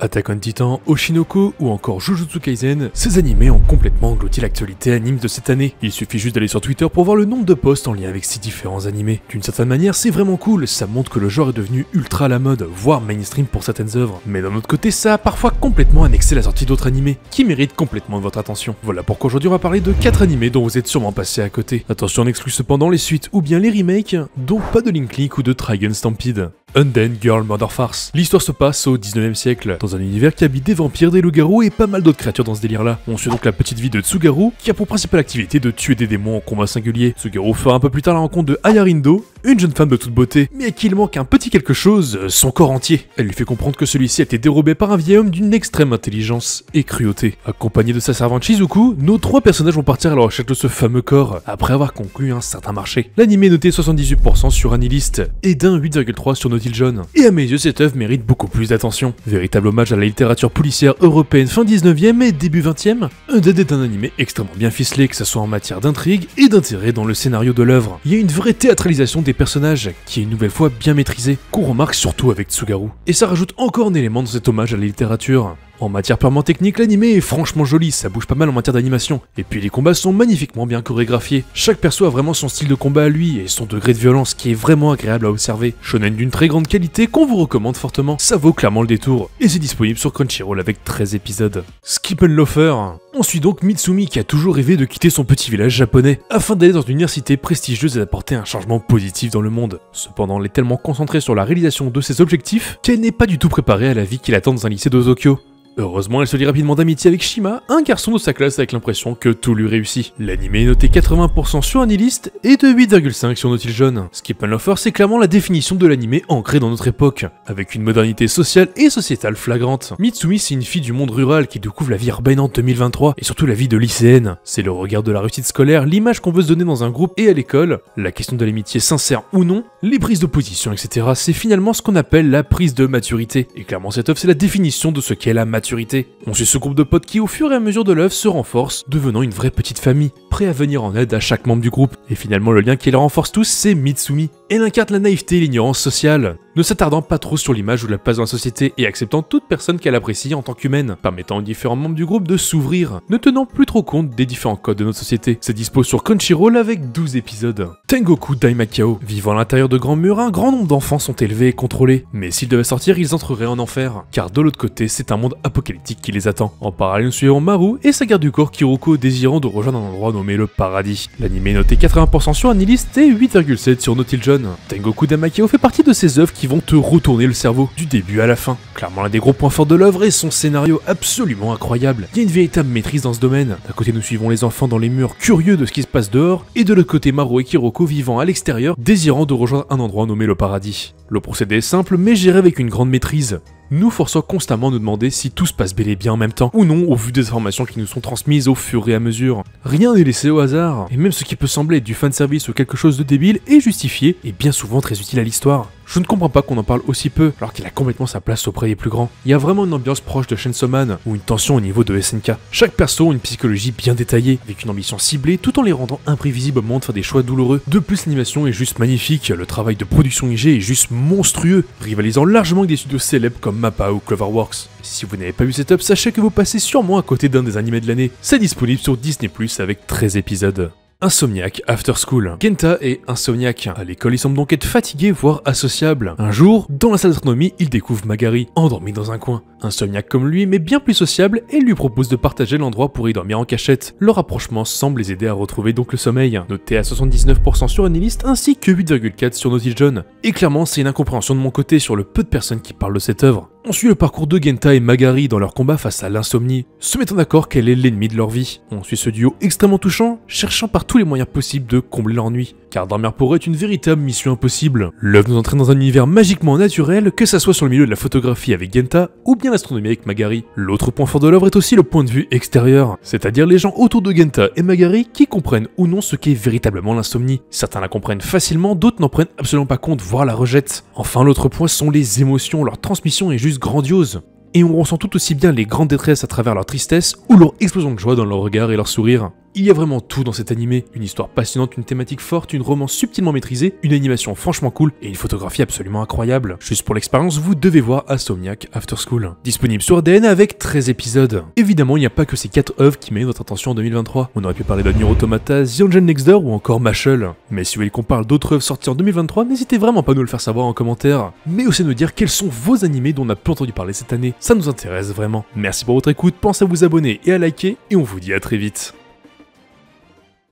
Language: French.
Attack on Titan, Oshinoko ou encore Jujutsu Kaisen, ces animés ont complètement englouti l'actualité anime de cette année. Il suffit juste d'aller sur Twitter pour voir le nombre de posts en lien avec ces différents animés. D'une certaine manière, c'est vraiment cool, ça montre que le genre est devenu ultra à la mode, voire mainstream pour certaines œuvres. Mais d'un autre côté, ça a parfois complètement annexé la sortie d'autres animés, qui méritent complètement de votre attention. Voilà pourquoi aujourd'hui on va parler de 4 animés dont vous êtes sûrement passé à côté. Attention, on exclut cependant les suites ou bien les remakes, donc pas de Link League ou de Trigun Stampede. Undead Girl Murder Farce. L'histoire se passe au 19e siècle, dans un univers qui habite des vampires, des loups-garous et pas mal d'autres créatures dans ce délire-là. On suit donc la petite vie de Tsugaru, qui a pour principale activité de tuer des démons en combat singulier. Tsugaru fera un peu plus tard la rencontre de Ayarindo, une jeune femme de toute beauté, mais à qui il manque un petit quelque chose, son corps entier. Elle lui fait comprendre que celui-ci a été dérobé par un vieil homme d'une extrême intelligence et cruauté. Accompagné de sa servante Shizuku, nos 3 personnages vont partir à la recherche de ce fameux corps, après avoir conclu un certain marché. L'anime est noté 78% sur Anilist, et d'un 8,3 sur Naughty John. Et à mes yeux, cette œuvre mérite beaucoup plus d'attention. Véritable hommage à la littérature policière européenne fin 19e et début 20e, Undead est un animé extrêmement bien ficelé, que ce soit en matière d'intrigue et d'intérêt dans le scénario de l'œuvre. Il y a une vraie théâtralisation des personnages, qui est une nouvelle fois bien maîtrisée, qu'on remarque surtout avec Tsugaru. Et ça rajoute encore un élément dans cet hommage à la littérature. En matière purement technique, l'animé est franchement joli, ça bouge pas mal en matière d'animation. Et puis les combats sont magnifiquement bien chorégraphiés. Chaque perso a vraiment son style de combat à lui et son degré de violence qui est vraiment agréable à observer. Shonen d'une très grande qualité qu'on vous recommande fortement, ça vaut clairement le détour. Et c'est disponible sur Crunchyroll avec 13 épisodes. Skip and Loafer. On suit donc Mitsumi qui a toujours rêvé de quitter son petit village japonais afin d'aller dans une université prestigieuse et d'apporter un changement positif dans le monde. Cependant, elle est tellement concentrée sur la réalisation de ses objectifs qu'elle n'est pas du tout préparée à la vie qui l'attend dans un lycée de Tokyo. Heureusement, elle se lie rapidement d'amitié avec Shima, un garçon de sa classe avec l'impression que tout lui réussit. L'anime est noté 80% sur Anilist et de 8,5 sur Naughty John. Skip and Loafer, c'est clairement la définition de l'anime ancré dans notre époque, avec une modernité sociale et sociétale flagrante. Mitsumi, c'est une fille du monde rural qui découvre la vie urbaine en 2023 et surtout la vie de lycéenne. C'est le regard de la réussite scolaire, l'image qu'on veut se donner dans un groupe et à l'école, la question de l'amitié sincère ou non, les prises de position, etc. C'est finalement ce qu'on appelle la prise de maturité. Et clairement, cette œuvre, c'est la définition de ce qu'est la maturité. On suit ce groupe de potes qui, au fur et à mesure de l'œuvre, se renforce, devenant une vraie petite famille, prêt à venir en aide à chaque membre du groupe. Et finalement, le lien qui les renforce tous, c'est Mitsumi. Elle incarne la naïveté et l'ignorance sociale, ne s'attardant pas trop sur l'image ou la place dans la société et acceptant toute personne qu'elle apprécie en tant qu'humaine, permettant aux différents membres du groupe de s'ouvrir, ne tenant plus trop compte des différents codes de notre société. C'est dispo sur Crunchyroll avec 12 épisodes. Tengoku Daimakao. Vivant à l'intérieur de grands murs, un grand nombre d'enfants sont élevés et contrôlés, mais s'ils devaient sortir, ils entreraient en enfer, car de l'autre côté, c'est un monde apocalyptique qui les attend. En parallèle, nous suivons Maru et sa garde du corps Kiroko désirant de rejoindre un endroit nommé le paradis. L'anime est noté 80% sur Anilist et 8,7 sur Naughty John. Tengoku Daimakao fait partie de ces œuvres qui vont te retourner le cerveau, du début à la fin. Clairement l'un des gros points forts de l'œuvre est son scénario absolument incroyable. Il y a une véritable maîtrise dans ce domaine. D'un côté nous suivons les enfants dans les murs curieux de ce qui se passe dehors, et de l'autre côté Maru et Kiroko vivant à l'extérieur, désirant de rejoindre un endroit nommé le paradis. Le procédé est simple mais géré avec une grande maîtrise, nous forçant constamment à nous demander si tout se passe bel et bien en même temps, ou non au vu des informations qui nous sont transmises au fur et à mesure. Rien n'est laissé au hasard, et même ce qui peut sembler être du fanservice ou quelque chose de débile est justifié et bien souvent très utile à l'histoire. Je ne comprends pas qu'on en parle aussi peu, alors qu'il a complètement sa place auprès des plus grands. Il y a vraiment une ambiance proche de Chainsaw Man, ou une tension au niveau de SNK. Chaque perso a une psychologie bien détaillée, avec une ambition ciblée, tout en les rendant imprévisibles au moment de faire des choix douloureux. De plus, l'animation est juste magnifique, le travail de production IG est juste monstrueux, rivalisant largement avec des studios célèbres comme MAPPA ou Cloverworks. Si vous n'avez pas vu cette œuvre, sachez que vous passez sûrement à côté d'un des animés de l'année. C'est disponible sur Disney+, avec 13 épisodes. Insomniac After School. Genta est insomniaque. À l'école, il semble donc être fatigué, voire associable. Un jour, dans la salle d'astronomie, il découvre Magari, endormie dans un coin. Insomniaque comme lui, mais bien plus sociable, et lui propose de partager l'endroit pour y dormir en cachette. Leur rapprochement semble les aider à retrouver donc le sommeil. Noté à 79% sur Anilist, ainsi que 8,4 sur Naughty John. Et clairement, c'est une incompréhension de mon côté sur le peu de personnes qui parlent de cette œuvre. On suit le parcours de Genta et Magari dans leur combat face à l'insomnie, se mettant d'accord qu'elle est l'ennemi de leur vie. On suit ce duo extrêmement touchant, cherchant par tous les moyens possibles de combler l'ennui, car dormir pour eux est une véritable mission impossible. L'œuvre nous entraîne dans un univers magiquement naturel, que ça soit sur le milieu de la photographie avec Genta, ou bien l'astronomie avec Magari. L'autre point fort de l'œuvre est aussi le point de vue extérieur, c'est-à-dire les gens autour de Genta et Magari qui comprennent ou non ce qu'est véritablement l'insomnie. Certains la comprennent facilement, d'autres n'en prennent absolument pas compte, voire la rejettent. Enfin, l'autre point sont les émotions, leur transmission est juste grandiose. Et on ressent tout aussi bien les grandes détresses à travers leur tristesse ou leur explosion de joie dans leur regard et leur sourire. Il y a vraiment tout dans cet animé, une histoire passionnante, une thématique forte, une romance subtilement maîtrisée, une animation franchement cool et une photographie absolument incroyable. Juste pour l'expérience, vous devez voir Insomniac After School. Disponible sur ADN avec 13 épisodes. Évidemment, il n'y a pas que ces 4 œuvres qui méritent notre attention en 2023. On aurait pu parler de Nier Automata, The Angel Next Door ou encore Mashle. Mais si vous voulez qu'on parle d'autres œuvres sorties en 2023, n'hésitez vraiment pas à nous le faire savoir en commentaire. Mais aussi nous dire quels sont vos animés dont on a peu entendu parler cette année. Ça nous intéresse vraiment. Merci pour votre écoute, pensez à vous abonner et à liker, et on vous dit à très vite.